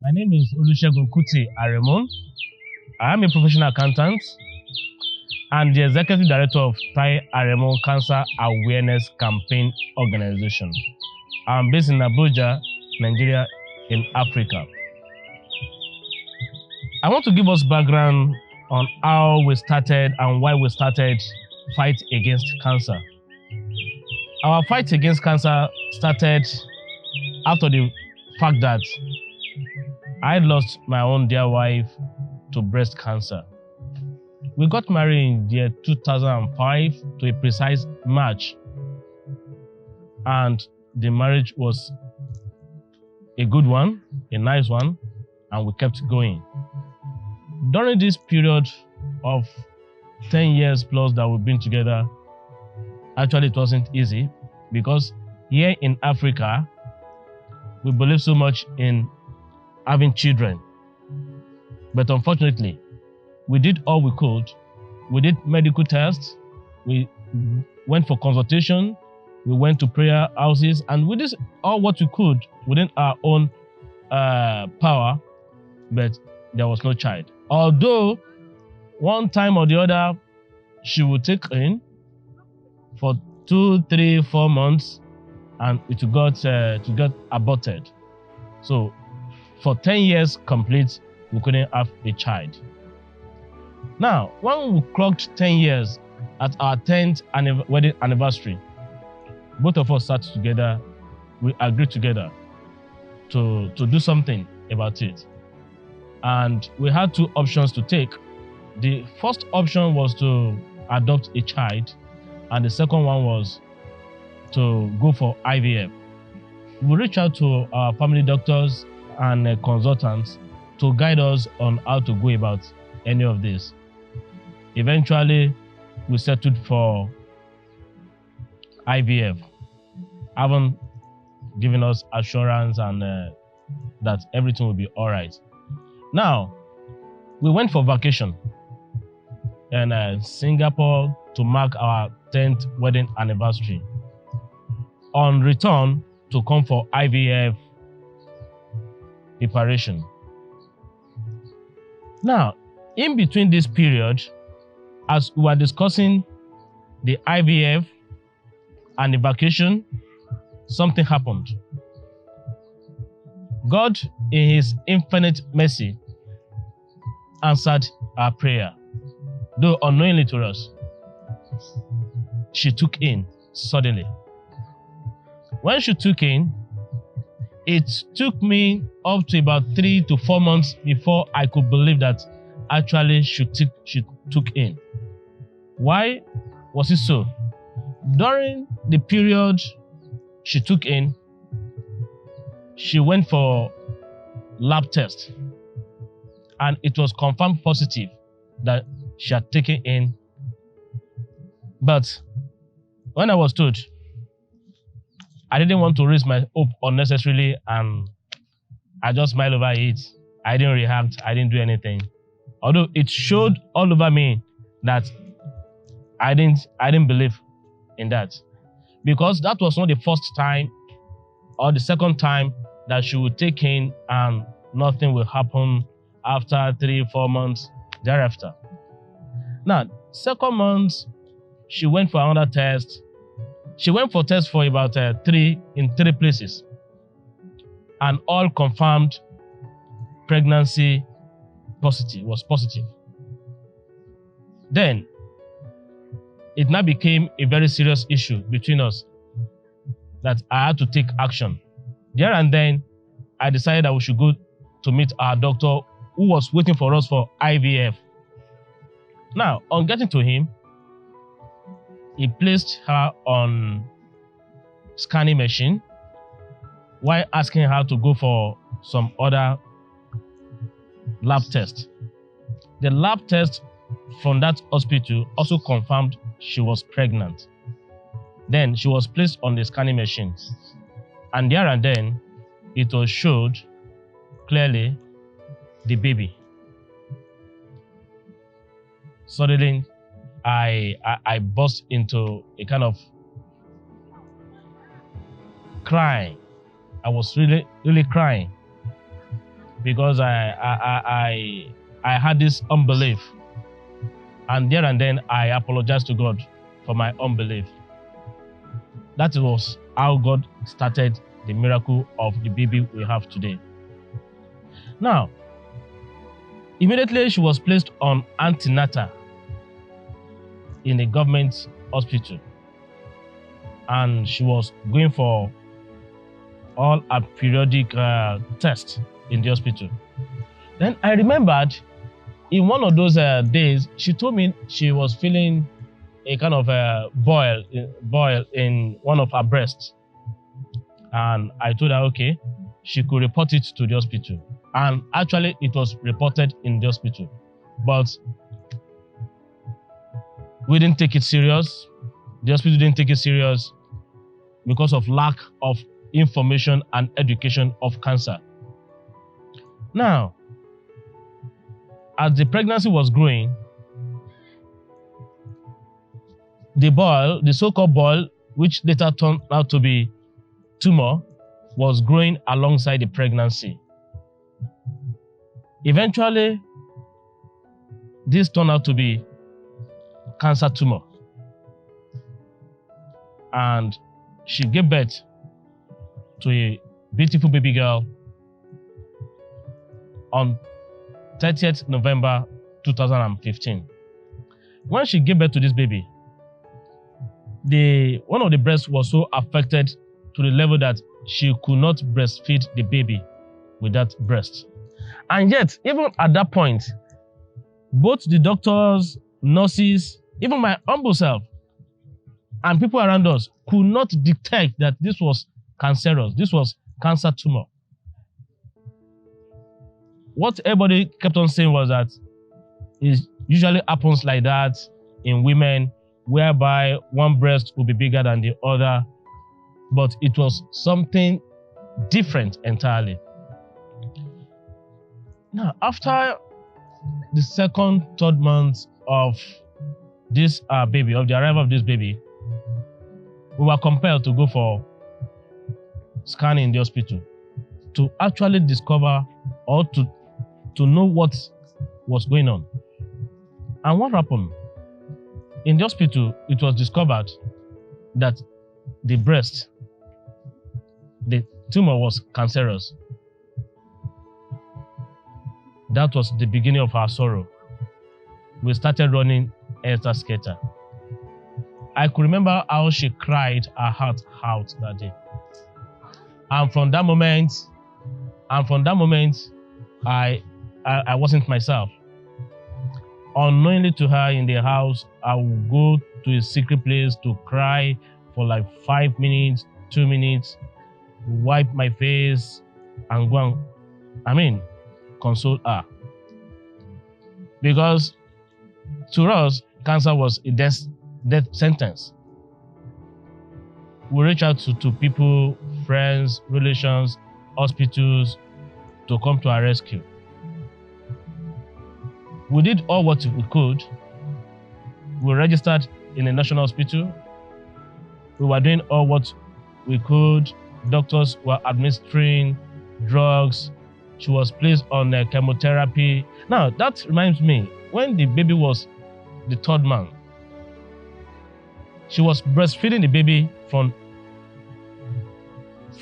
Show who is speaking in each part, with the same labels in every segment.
Speaker 1: My name is Olusegun Kuti Aremon. I am a professional accountant and the executive director of Tai Aremon Cancer Awareness Campaign Organization. I'm based in Abuja, Nigeria, in Africa. I want to give us background on how we started and why we started fight against cancer. Our fight against cancer started after the fact that I lost my own dear wife to breast cancer. We got married in the year 2005 to a precise March, and the marriage was a good one, a nice one, and we kept going. During this period of 10 years plus that we've been together, actually it wasn't easy because here in Africa, we believe so much in having children. But unfortunately, we did all we could. We did medical tests, we went for consultation, we went to prayer houses, and we did all what we could within our own power, but there was no child. Although one time or the other, she would take in for 2, 3, 4 months, and it got aborted. So for 10 years complete, we couldn't have a child. Now, when we clocked 10 years at our 10th wedding anniversary, both of us sat together, we agreed together to do something about it. And we had 2 options to take. The first option was to adopt a child, and the second one was to go for IVF. We reached out to our family doctors and consultants to guide us on how to go about any of this. Eventually, we settled for IVF, having given us assurance and that everything will be all right. Now, we went for vacation in Singapore to mark our 10th wedding anniversary. On return, to come for IVF preparation. Now, in between this period, as we were discussing the IVF and the vacation, something happened. God, in His infinite mercy, answered our prayer, though unknowingly to us. She took in suddenly. When she took in, it took me up to about 3 to 4 months before I could believe that actually she took in. Why was it so? During the period she took in, she went for lab test, and it was confirmed positive that she had taken in. But when I was told, I didn't want to raise my hope unnecessarily, and I just smiled over it. I didn't react, I didn't do anything. Although it showed all over me that I didn't believe in that. Because that was not the first time or the second time that she would take in and nothing will happen after 3, 4 months thereafter. Now, second month, she went for another test. She went for tests for about 3 places, and all confirmed pregnancy was positive. Then, it now became a very serious issue between us that I had to take action. There and then, I decided that we should go to meet our doctor who was waiting for us for IVF. Now, on getting to him, he placed her on scanning machine while asking her to go for some other lab test. The lab test from that hospital also confirmed she was pregnant. Then she was placed on the scanning machine, and there and then it was showed clearly the baby. Suddenly, I burst into a kind of crying. I was really crying. because I had this unbelief. And there and then I apologized to God for my unbelief. That was how God started the miracle of the baby we have today. Now, immediately she was placed on antenatal in a government hospital, and she was going for all her periodic tests in the hospital. Then I remembered in one of those days, she told me she was feeling a kind of boil in one of her breasts. And I told her, okay, she could report it to the hospital. And actually, it was reported in the hospital. But we didn't take it serious. The hospital didn't take it serious because of lack of information and education of cancer. Now, as the pregnancy was growing, the so-called boil, which later turned out to be tumor, was growing alongside the pregnancy. Eventually, this turned out to be cancer tumor. And she gave birth to a beautiful baby girl on 30th November 2015. When she gave birth to this baby, one of the breasts was so affected to the level that she could not breastfeed the baby with that breast. And yet, even at that point, both the doctors, nurses, even my humble self, and people around us could not detect that this was cancerous, this was cancer tumor. What everybody kept on saying was that it usually happens like that in women, whereby one breast will be bigger than the other, but it was something different entirely. Now, after the second, third month of this baby, of the arrival of this baby, we were compelled to go for scanning in the hospital to actually discover or to know what was going on. And what happened? In the hospital, it was discovered that the breast, the tumor was cancerous. That was the beginning of our sorrow. We started running helter-skelter. I could remember how she cried her heart out that day. And from that moment, I wasn't myself. Unknowingly to her in the house, I would go to a secret place to cry for like 5 minutes, 2 minutes, wipe my face, and go and, console her. Because to us, cancer was a death sentence. We reach out to people, friends, relations, hospitals to come to our rescue. We did all what we could. We registered in a national hospital. We were doing all what we could. Doctors were administering drugs. She was placed on chemotherapy. Now, that reminds me, when the baby was the third month, she was breastfeeding the baby from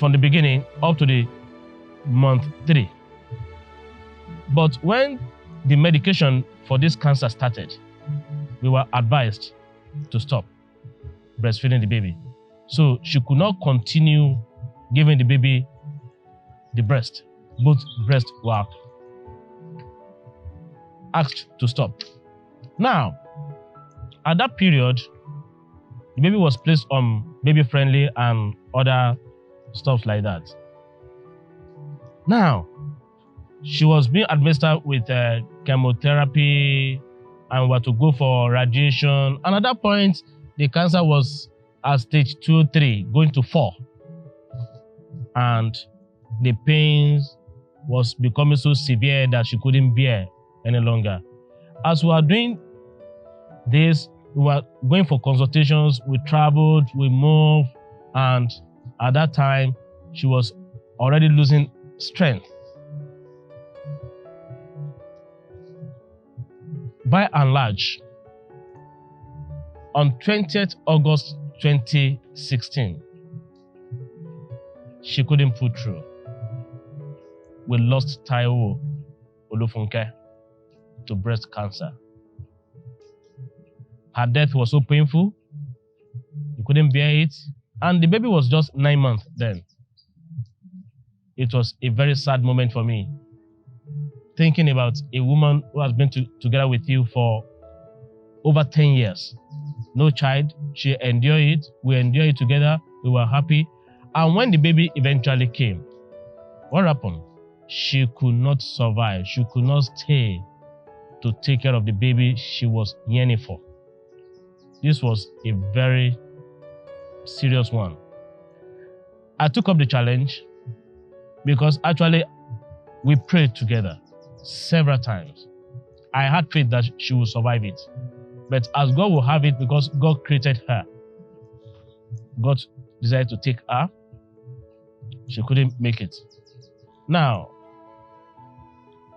Speaker 1: the beginning up to the month 3. But when the medication for this cancer started, we were advised to stop breastfeeding the baby. So she could not continue giving the baby the breast. Both breasts were asked to stop. Now, at that period, the baby was placed on baby friendly and other stuff like that. Now, she was being administered with chemotherapy and were to go for radiation. And at that point, the cancer was at stage 2, 3, going to 4. And the pains was becoming so severe that she couldn't bear any longer. As we were doing this, we were going for consultations, we traveled, we moved, and at that time, she was already losing strength. by and large, on 20th August 2016, she couldn't pull through. We lost Taiwo Olufunke to breast cancer. Her death was so painful, we couldn't bear it, and the baby was just 9 months then. It was a very sad moment for me, thinking about a woman who has been together with you for over 10 years. No child, she endured it, we endured it together, we were happy. And when the baby eventually came, what happened? She could not survive, she could not stay to take care of the baby she was yearning for. This was a very serious one. I took up the challenge because actually we prayed together several times. I had faith that she would survive it. But as God will have it, because God created her, God decided to take her. She couldn't make it. Now,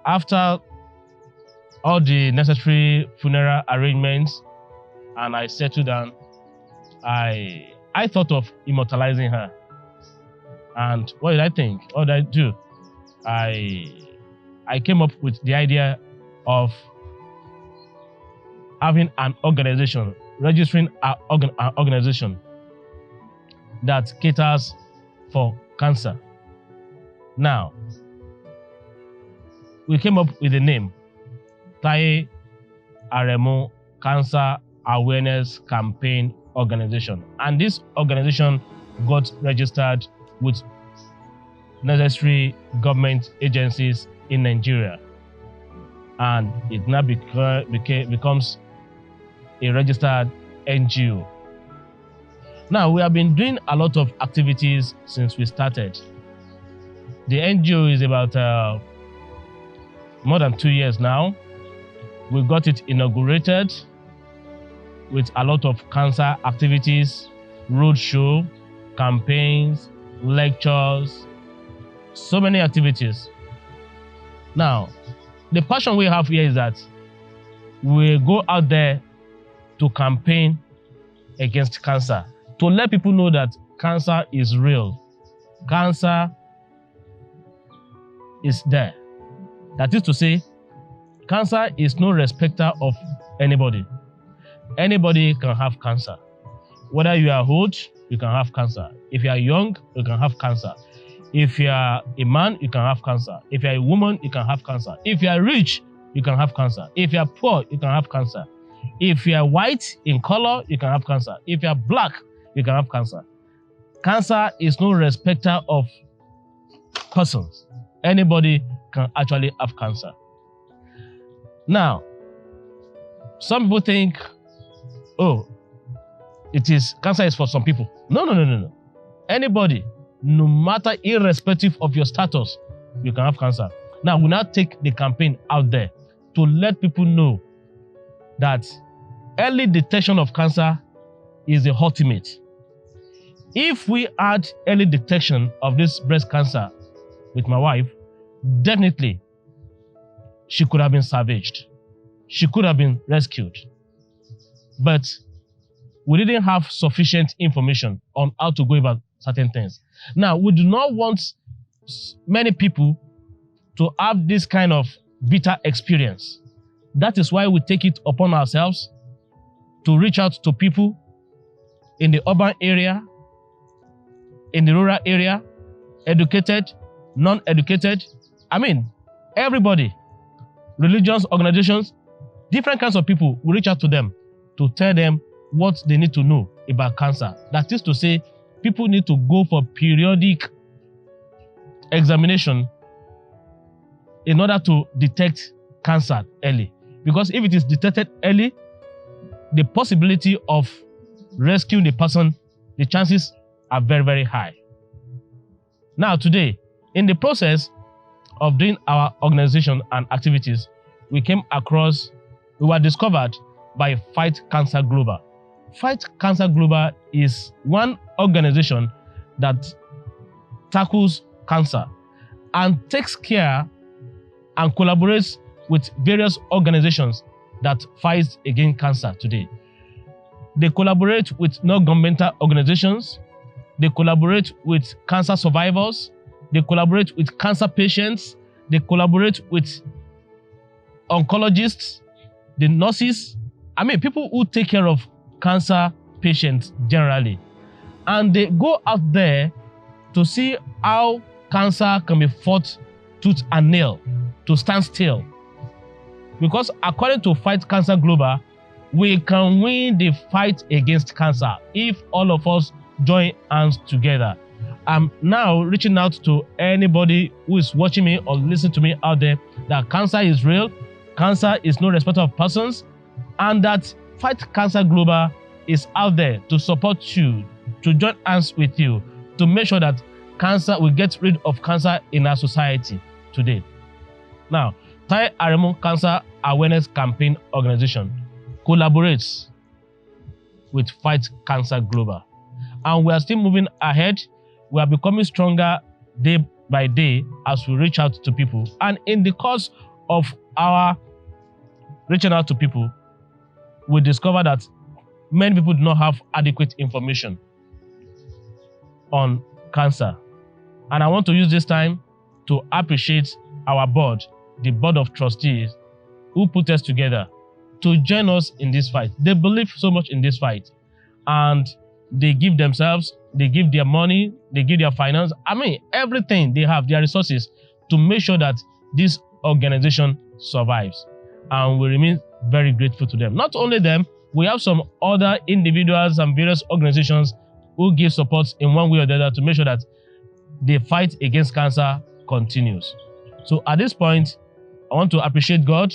Speaker 1: after all the necessary funeral arrangements and I settled down, I thought of immortalizing her. And what did I think? What did I do? I came up with the idea of having an organization, registering an organization that caters for cancer. Now, we came up with the name, Taye Aremu Cancer Awareness Campaign Organization. And this organization got registered with necessary government agencies in Nigeria. And it now becomes a registered NGO. Now, we have been doing a lot of activities since we started. The NGO is about more than 2 years now. We got it inaugurated with a lot of cancer activities, roadshow, campaigns, lectures, so many activities. Now, the passion we have here is that we go out there to campaign against cancer, to let people know that cancer is real. Cancer is there. That is to say, cancer is no respecter of anybody. Anybody can have cancer. Whether you are old, you can have cancer. If you are young, you can have cancer. If you are a man, you can have cancer. If you are a woman, you can have cancer. If you are rich, you can have cancer. If you are poor, you can have cancer. If you are white in color, you can have cancer. If you are black, you can have cancer. Cancer is no respecter of persons. Anybody can actually have cancer. Now, some people think, oh, cancer is for some people. No. Anybody, no matter, irrespective of your status, you can have cancer. Now, we now take the campaign out there to let people know that early detection of cancer is the ultimate. If we had early detection of this breast cancer with my wife, definitely she could have been salvaged. She could have been rescued. But we didn't have sufficient information on how to go about certain things. Now, we do not want many people to have this kind of bitter experience. That is why we take it upon ourselves to reach out to people in the urban area, in the rural area, educated, non-educated. I mean, everybody, religions, organizations, different kinds of people, we reach out to them to tell them what they need to know about cancer. That is to say, people need to go for periodic examination in order to detect cancer early. Because if it is detected early, the possibility of rescuing the person, the chances are very, very high. Now, today, in the process of doing our organization and activities, we were discovered by Fight Cancer Global. Fight Cancer Global is one organization that tackles cancer and takes care and collaborates with various organizations that fights against cancer today. They collaborate with non-governmental organizations. They collaborate with cancer survivors. They collaborate with cancer patients. They collaborate with oncologists, the nurses. I mean, people who take care of cancer patients generally. And they go out there to see how cancer can be fought tooth and nail, to stand still. Because according to Fight Cancer Global, we can win the fight against cancer if all of us join hands together. I'm now reaching out to anybody who is watching me or listening to me out there that cancer is real, cancer is no respecter of persons, and that Fight Cancer Global is out there to support you, to join hands with you, to make sure that cancer, we get rid of cancer in our society today. Now, Tai Aremu Cancer Awareness Campaign Organization collaborates with Fight Cancer Global. And we are still moving ahead. We are becoming stronger day by day as we reach out to people. And in the course of our reaching out to people, we discover that many people do not have adequate information on cancer. And I want to use this time to appreciate our board, the board of trustees, who put us together to join us in this fight. They believe so much in this fight, and they give themselves, they give their money, they give their finance, I mean, everything they have, their resources, to make sure that this organization survives. And we remain very grateful to them. Not only them, we have some other individuals and various organizations who give support in one way or the other to make sure that the fight against cancer continues. So at this point, I want to appreciate God.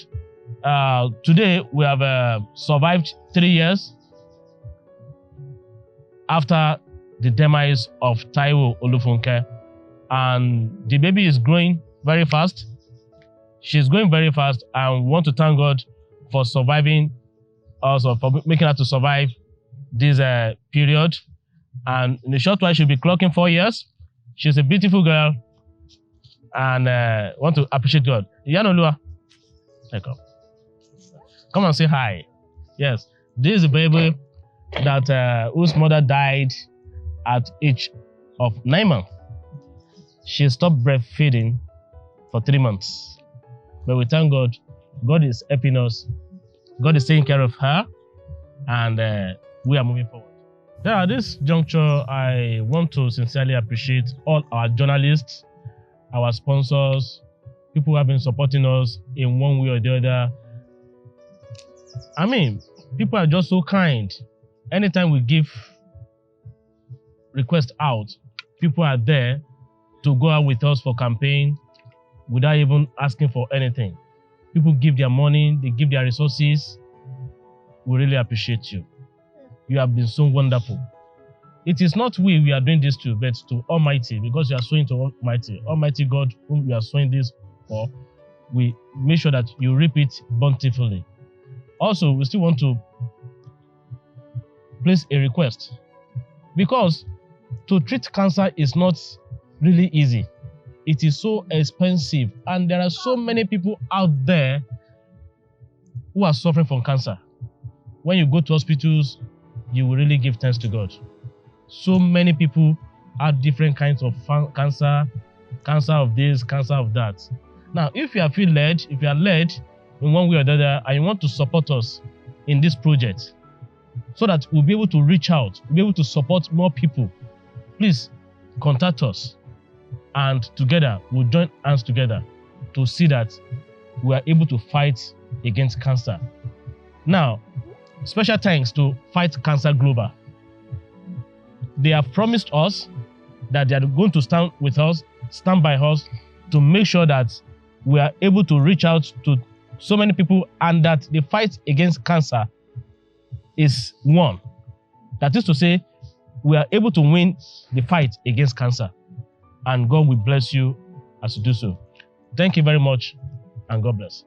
Speaker 1: Today, we have survived 3 years after the demise of Taiwo Olufunke. And the baby is growing very fast. She's growing very fast, and we want to thank God for surviving, also for making her to survive this period. And in a short while, she'll be clocking 4 years. She's a beautiful girl, and want to appreciate God. Yanolua, come and say hi. Yes, this is a baby that whose mother died at age of 9 months. She stopped breastfeeding for 3 months. But we thank God. God is helping us. God is taking care of her, and we are moving forward. Yeah, at this juncture, I want to sincerely appreciate all our journalists, our sponsors, people who have been supporting us in one way or the other. I mean, people are just so kind. Anytime we give requests out, people are there to go out with us for campaign without even asking for anything. People give their money, they give their resources. We really appreciate you. You have been so wonderful. It is not we are doing this to, but to Almighty, because you are sowing to Almighty. Almighty God, whom we are sowing this for, we make sure that you reap it bountifully. Also, we still want to place a request, because to treat cancer is not really easy. It is so expensive, and there are so many people out there who are suffering from cancer. When you go to hospitals, you will really give thanks to God. So many people have different kinds of cancer, cancer of this, cancer of that. Now, if you are led in one way or the other, and you want to support us in this project, so that we'll be able to reach out, be able to support more people, please contact us, and together we'll join hands together to see that we are able to fight against cancer. Now, special thanks to Fight Cancer Global. They have promised us that they are going to stand with us, stand by us, to make sure that we are able to reach out to so many people, and that the fight against cancer is won. That is to say, we are able to win the fight against cancer. And God will bless you as you do so. Thank you very much, and God bless.